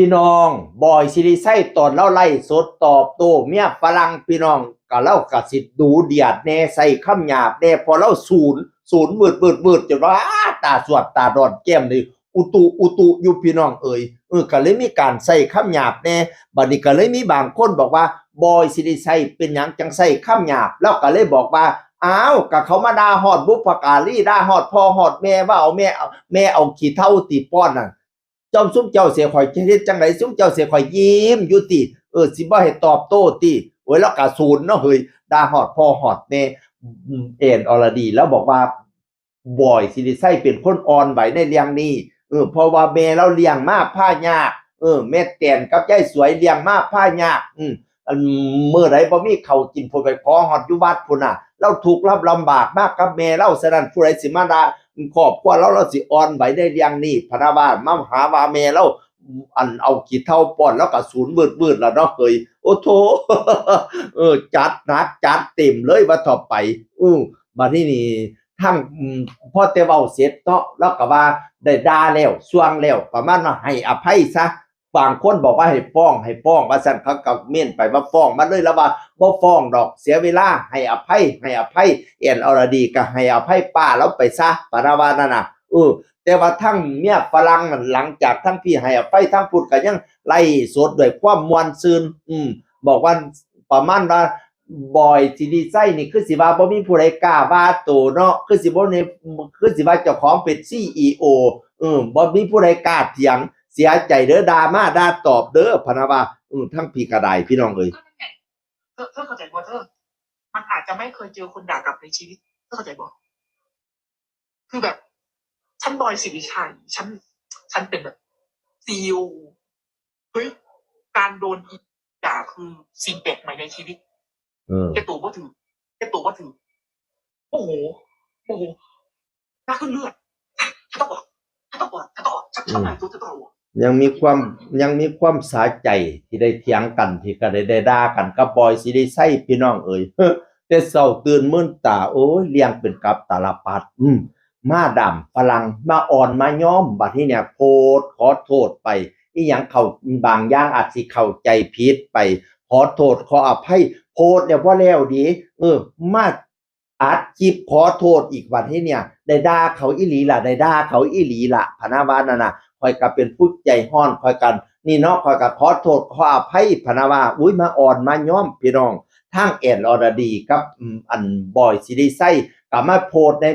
พี่น้องบอยซิริไซตอนเล่าไล่สดตอบโต้เมียฝรั่งพี่น้องก็เล่ากะสิดูเดียดแน่ใส่คำหยาบแน่พอเล่าศูนย์มืดจนว่าตาสวดตาดอนแก้มเลยอุตุอยู่พี่น้องก็เลยมีการใส่คำหยาบแน่บัดนี้ก็เลยมีบางคนบอกว่าบอยซิริไซเป็นหยังจังใส่คำหยาบแล้วก็เลยบอกว่าอ้าวก็เขามาด่าฮอดบุพการีด่าฮอดพ่อฮอดแม่ว่าเอาแม่เอาขี้เถ้าตีป้อนน่ะเจ้าซุ่มเจ้าเสียข่อยเฮ็ดจังไดซุ่มเจ้าเสียข่อยยิ้มอยู่ติสิบ่ให้ตอบโต้ติโอ้ยแล้วก็ศูนย์เนาะเฮ้ยด่าฮอดพ่อฮอดแม่เอ็นอรดีแล้วบอกว่าบอยสิริไซเป็นคนอ่อนไหวในเรื่องนี้เพราะว่าแม่เราเลี้ยงมาผ้ายากแม่แตนกับยายสวยเลี้ยงมาผ้ายากอันมื้อใดบ่มีข้าวกินพุ่นไปขอฮอดอยู่วัดพุ่นน่ะเราทุกข์ลำบากมากกับแม่เราฉะนั้นผู้ใดสิมาด่าครอบครัวเราสิอ่อนไหวได้เรื่องนี้พะนะว่ามาหาว่าแม่เราอันเอาขี้เถ้าป้อนแล้วก็ศูนย์มืดแล้วเนาะเฮ้ยโอ้โธจัดหนักจัดเต็มเลยว่าต่อไปบัดนี้นี่ทั้งพอแต่เว้าเสร็จเนาะแล้วก็ว่าได้ด่าแล้วสวงแล้วประมาณว่าให้อภัยซะบางคนบอกว่าให้ฟ้องว่าซั่นเขาก็เม้นไปว่าฟ้องมาเลยแล้วว่าบ่ฟ้องดอกเสียเวลาให้อภัยแอนอรดีก็ให้อภัยป้าแล้วไปซะปะนะว่านั่นน่ะแต่ว่าทั้งเมียฝรั่งนั่นหลังจากทั้งพี่ให้อภัยทั้งพูดก็ยังไล่สดด้วยความม่วนซื่นบอกว่าประมาณว่าบอยสิริไซนี่คือสิว่าบ่มีผู้ใดกล้าว่าโตเนาะคือสิบ่ในคือสิว่าเจ้าของเป็น CEO บ่มีผู้ใดกล้าเถียงเสียใจเด้อด่ามาด่าตอบเด้อพะนะว่าทั้งพี่ก็ได้พี่น้องเอ้ยเธอเข้าใจบ่เธอมันอาจจะไม่เคยเจอคนด่ากลับในชีวิตเธอเข้าใจบ่คือแบบฉันบอยสิริชัยฉันเป็นแบบCEOเฮ้ยการโดนด่าคือสิ่งแปลกใหม่ในชีวิตแกตู่บ่ถือโอ้โหน่าขึ้นเลือดถ้าต้องบอกฉันทำอะไรตัวต้องยังมีความสาใจที่ได้เถียงกันที่ก็ได้ด่ากันกับบอยสิริไซพี่น้องเอ้ยแต่เช้าตื่นมื่นตาโอ้ยเลี้ยงเป็นกับตาลปัดมาดำฝรั่งมาอ่อนมาย้อมบัดนี้เนี่ยโพดขอโทษไปอีหยังเขาบางอย่างอาจสิเข้าใจผิดไปขอโทษขออภัยโพดแล้วบ่แล้วดีมาอัดคลิปขอโทษอีกบัดนี้เนี่ยได้ด่าเขาอีหลีล่ะพะนะว่านั่นน่ะข้อยก็เป็นผู้ใจร้อนข้อยกันนี่เนาะข้อยก็ขอโทษขออภัยพะนะว่าอุ๊ยมาอ่อนมาย้อมพี่น้องทางแอนอรดีกับอันบอยสิริไซก็มาโพสต์ใน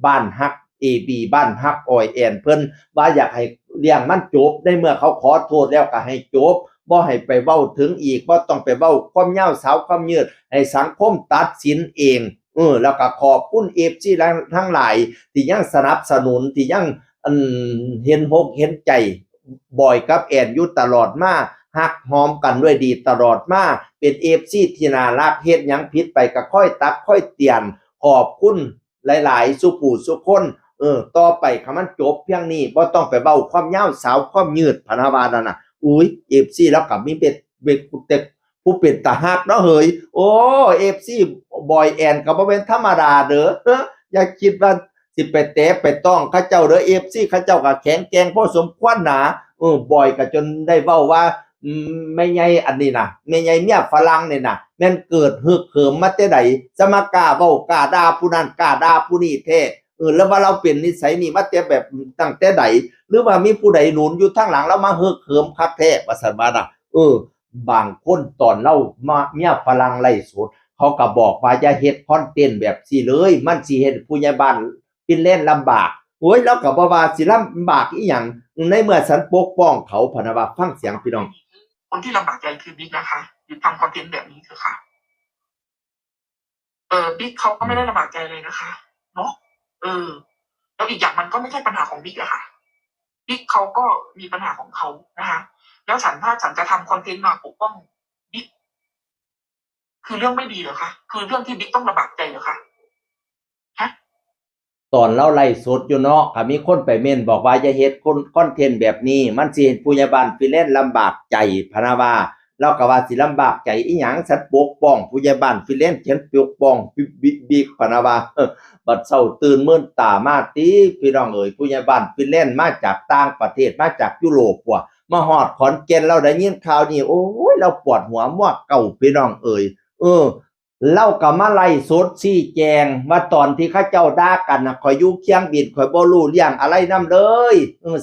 บ้านฮัก AB บ้านฮักออยแอนเพิ่นว่าอยากให้เรื่องมันจบในเมื่อเขาขอโทษแล้วก็ให้จบบ่ให้ไปเว้าถึงอีกบ่ต้องไปเว้าความยาวสาวความยืดให้สังคมตัดสินเองแล้วก็ขอบคุณ FC ทั้งหลายที่ยังสนับสนุนที่ยังเห็นอกเห็นใจบอยกับแอนอยู่ตลอดมาฮักหอมกันด้วยดีตลอดมาเป็น FC ที่น่ารักเฮ็ดหยังผิดไปก็ค่อยตักค่อยเตือนขอบคุณหลายๆสุผู้สุคนต่อไปคันมันจบเพียงนี้บ่ต้องไปเว้าความยาวสาวความยืดพะนะว่านั่นน่ะอุ๊ย FC แล้วก็มีเป็นผู้เป็นตาฮักเนาะเฮ้ยโอ้ FC บอยแอนก็บ่แม่นธรรมดาเด้ออย่าคิดว่าสิไปแตะไปต้องเขาเจ้าเด้อ FC เขาเจ้าก็แข็งแกร่งพอสมควรนะบอยก็จนได้เว้าว่าแม่ใหญ่อันนี้น่ะแม่ใหญ่เมียฝรั่งนี่น่ะแม่นเกิดฮึกเหิมมาแต่ใดสมากล้าเว้ากล้าด่าผู้นั้นกล้าด่าผู้นี้แท้แล้วว่าเราเป็นนิสัยนี้มาแต่แบบตั้งแต่ใดหรือว่ามีผู้ใดหนุนอยู่ทางหลังแล้วมาฮึกเหิมคักแท้ว่าซั่นว่าน่ะบางคนตอนเรามาเมียฝรั่งไล่สดเขาก็บอกว่าอย่าเฮ็ดคอนเทนต์แบบซี่เลยมันสิเฮ็ดผู้ใหญ่บ้านฟินแลนด์ลำบากโอ้ยแล้วก็บ่ว่าสิลำบากอีหยังในเมื่อฉันปกป้องเขาพะนะว่าฟังเสียงพี่น้องคนที่ลำบากใจคือบิ๊กนะคะหยุดทำคอนเทนต์แบบนี้เถอะค่ะบิ๊กเขาก็ไม่ได้ลำบากใจเลยนะคะเนาะแล้วอีกอย่างมันก็ไม่ใช่ปัญหาของบิ๊กอะค่ะบิ๊กเขาก็มีปัญหาของเขานะคะแล้วถ้าฉันจะทำคอนเทนต์มาปกป้องบิ๊กคือเรื่องไม่ดีเหรอคะคือเรื่องที่บิ๊กต้องลำบากใจเหรอคะตอนเราไล่สดอยู่เนาะก็มีคนไปเม้นบอกว่าอย่าเฮ็ดคอนเทนต์แบบนี้มันสิเฮ็ดผู้ใหญ่บ้านฟินแลนด์ลำบากใจพะนะว่าเราก็ว่าสิลำบากใจอีหยังฉันปกป้องผู้ใหญ่บ้านฟินแลนด์ฉันปกป้องบิ๊กพะนะว่าบัดเช้าตื่นมื่นตามาติพี่น้องเอ้ยผู้ใหญ่บ้านฟินแลนด์มาจากต่างประเทศมาจากยุโรปว่ะ มาฮอดขอนแก่นเราได้ยินข่าวนี่โอ้ยเราปวดหัวมากเก่าพี่น้องเอ่ยเล่ากับมาไล่สดชี้แจงว่าตอนที่เข้าเจ้าด่ากันนะข่อยอยู่เคียงบินข่อยบ่รู้เรื่องอะไรนำเลย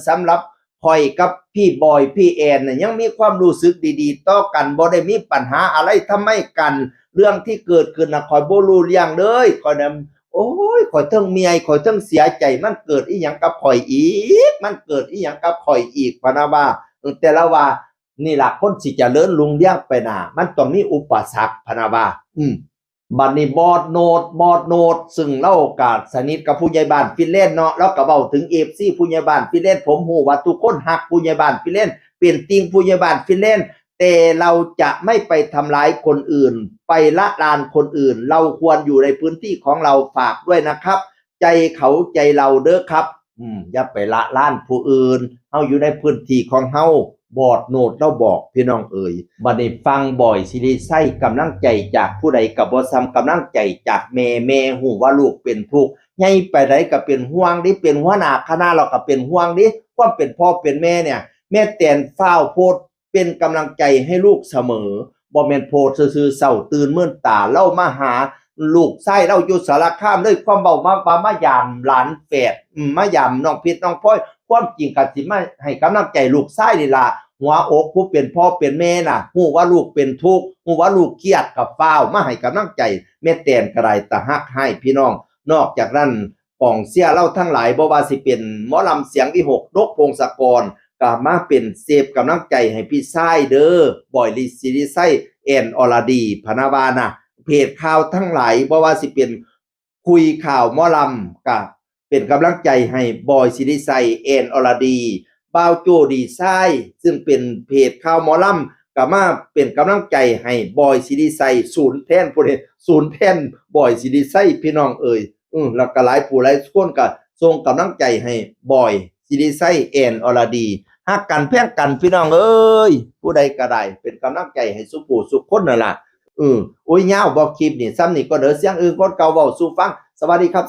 สำหรับข่อยกับพี่บอยพี่แอนน่ะยังมีความรู้สึกดีๆต่อกันบ่ได้มีปัญหาอะไรทำไมกันเรื่องที่เกิดขึ้นน่ะข่อยบ่รู้เรื่องเลยข่อยน่ะโอ้ยข่อยเทิงเมียข่อยเทิงเสียใจมันเกิดอีหยังกับข่อยอีกมันเกิดอีหยังกับข่อยอีกพะนะว่าแต่ละว่านี่ล่ะคนสิเจริญรุ่งเรืองไปหน้ามันต้องมีอุปสรรคพะนะว่าบัดนี้บอดโนดซึ่งเราก็สนิทกับผู้ใหญ่บ้านฟินแลนด์เนาะแล้วก็เว้าถึง FC ผู้ใหญ่บ้านฟินแลนด์ผมฮู้ว่าทุกคนฮักผู้ใหญ่บ้านฟินแลนด์เป็นติ่งผู้ใหญ่บ้านฟินแลนด์แต่เราจะไม่ไปทำร้ายคนอื่นไปละลานคนอื่นเราควรอยู่ในพื้นที่ของเราฝากด้วยนะครับใจเขาใจเราเด้อครับอย่าไปละลานผู้อื่นเฮาอยู่ในพื้นที่ของเฮาบอดโนดเราบอกพี่น้องเอ๋ยบัดนี้ฟังบ่อยสิได้ใช้กำลังใจจากผู้ใดก็บ่ซ้ำกำลังใจจากแม่ฮู้ว่าลูกเป็นทุกข์ใหญ่ไปไดก็เป็นห่วงดิเป็นหัวหน้าคณะเราก็เป็นห่วงดิความเป็นพ่อเป็นแม่เนี่ยแม่แตนฟ้าวโพดเป็นกำลังใจให้ลูกเสมอบ่แม่นโพดซื่อๆเช้าตื่นมื้นตาเล่ามาหาลูกชายเราอยู่สารคามด้วยความเว้ามายามหลานแฝดมายามน้องเพชรน้องพลอยความจริงก็สิมาให้กำลังใจลูกชายนี่ล่ะหัวอกผู้เป็นพ่อเป็นแม่น่ะฮู้ว่าลูกเป็นทุกข์ฮู้ว่าลูกเครียดกับฟ้าวมาให้กำลังใจแม่แตนก็ได้ตะฮักให้พี่น้องนอกจากนั้นป่องเสียเล่าทั้งหลายบ่ว่าสิเป็นหมอลำเสียงวิหกนกพงศกรก็มาเป็นเสพกำลังใจให้พี่ชายเด้อบอยลิซิริไซแอนอรดีพนาวานะเพจข่าวทั้งหลายบ่ว่าสิเป็นคุยข่าวหมอลำก็เป็นกำลังใจให้บอยซิริไซแอนอรดีบ่าวโจดีไซซึ่งเป็นเพจข่าวหมอลำก็มาเป็นกำลังใจให้บอยซิริไซศูนย์แทนผู้ใดศูนย์แทนบอยซิริไซพี่น้องเอ่ยแล้วก็หลายผู้หลายคนก็ส่งกำลังใจให้บอยซิริไซแอนอรดีฮักกันแพงกันพี่น้องเอ้ยผู้ใดก็ได้เป็นกำลังใจให้สุผู้สุคนนั่นล่ะโอ้ยยาวบ่คลิปนี่ซ้ำนี่ก็เด้อเสียงอื่นคนเก่าเว้าสู่ฟังสวัสดีครับ